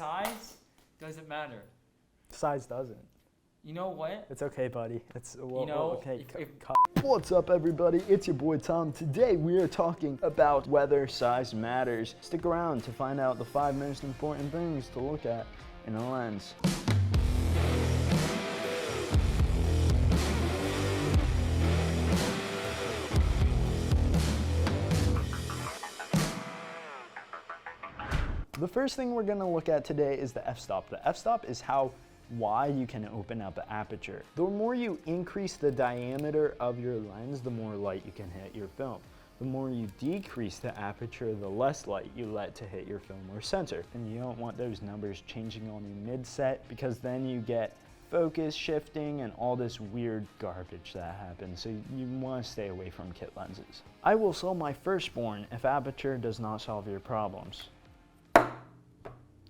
size doesn't matter. Size doesn't. You know what? It's okay, buddy. It's okay. What's up, everybody? It's your boy Tom. Today we are talking about whether size matters. Stick around to find out the 5 most important things to look at in a lens. The first thing we're going to look at today is the f-stop. The f-stop is how wide you can open up the aperture. The more you increase the diameter of your lens, the more light you can hit your film. The more you decrease the aperture, the less light you let to hit your film or sensor. And you don't want those numbers changing on you mid-set, because then you get focus shifting and all this weird garbage that happens. So you want to stay away from kit lenses. I will sell my firstborn if aperture does not solve your problems.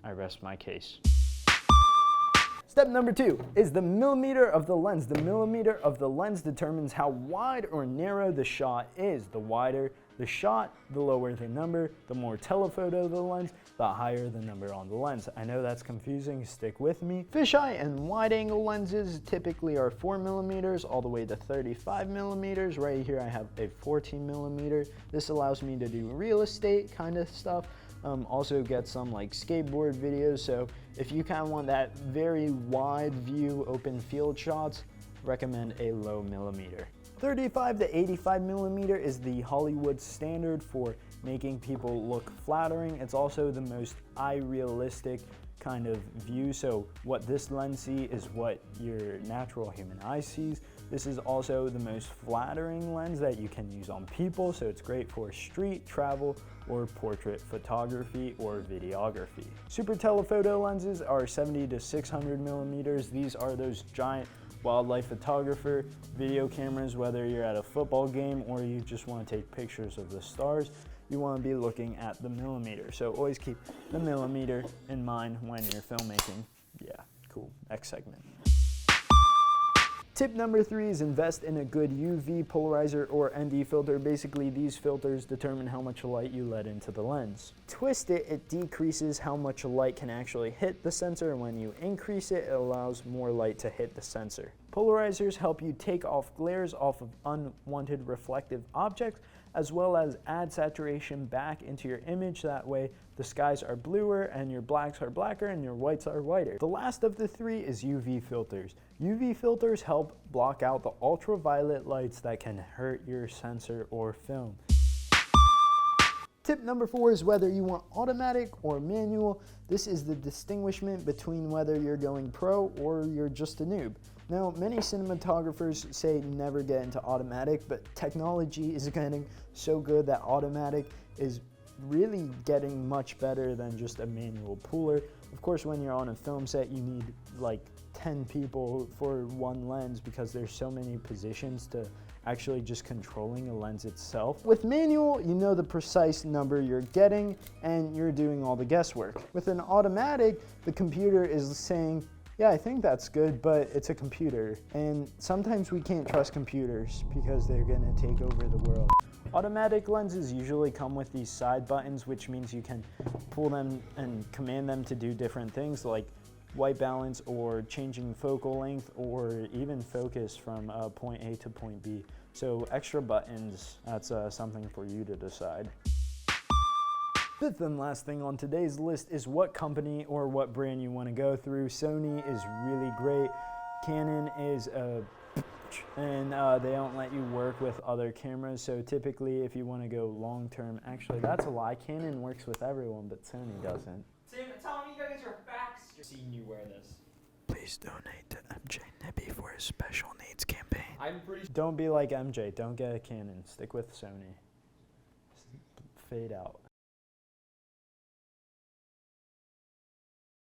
I rest my case. Step number 2 is the millimeter of the lens. The millimeter of the lens determines how wide or narrow the shot is. The wider the shot, the lower the number. The more telephoto the lens, the higher the number on the lens. I know that's confusing, stick with me. Fisheye and wide angle lenses typically are 4 millimeters all the way to 35 millimeters. Right here I have a 14 millimeter. This allows me to do real estate kind of stuff. Also get some like skateboard videos, so if you kind of want that very wide view open field shots, recommend a low millimeter. 35 to 85 millimeter is the Hollywood standard for making people look flattering. It's also the most eye realistic kind of view, so what this lens sees is what your natural human eye sees. This is also the most flattering lens that you can use on people, so it's great for street, travel, or portrait photography or videography. Super telephoto lenses are 70 to 600 millimeters. These are those giant wildlife photographer video cameras, whether you're at a football game or you just want to take pictures of the stars. You want to be looking at the millimeter. So always keep the millimeter in mind when you're filmmaking. Yeah, cool. Next segment. Tip number 3 is invest in a good UV polarizer or ND filter. Basically, these filters determine how much light you let into the lens. Twist it, it decreases how much light can actually hit the sensor, and when you increase it, it allows more light to hit the sensor. Polarizers help you take off glares off of unwanted reflective objects, as well as add saturation back into your image. That way the skies are bluer and your blacks are blacker and your whites are whiter. The last of the 3 is UV filters. UV filters help block out the ultraviolet lights that can hurt your sensor or film. Tip number 4 is whether you want automatic or manual. This is the distinguishment between whether you're going pro or you're just a noob. Now, many cinematographers say never get into automatic, but technology is getting so good that automatic is really getting much better than just a manual puller. Of course, when you're on a film set, you need like 10 people for one lens because there's so many positions to actually just controlling a lens itself. With manual, you know the precise number you're getting and you're doing all the guesswork. With an automatic, the computer is saying, yeah, I think that's good, but it's a computer. And sometimes we can't trust computers because they're gonna take over the world. Automatic lenses usually come with these side buttons, which means you can pull them and command them to do different things like white balance or changing focal length or even focus from point A to point B. So extra buttons, that's something for you to decide. Fifth and last thing on today's list is what company or what brand you want to go through. Sony is really great. Canon is and they don't let you work with other cameras. So typically if you want to go long term, actually that's a lie. Canon works with everyone, but Sony doesn't. Tom, you gotta get your facts. Just seeing you wear this. Please donate to MJ Nibby for his special needs campaign. I'm pretty sure. Don't be like MJ. Don't get a Canon. Stick with Sony. Fade out.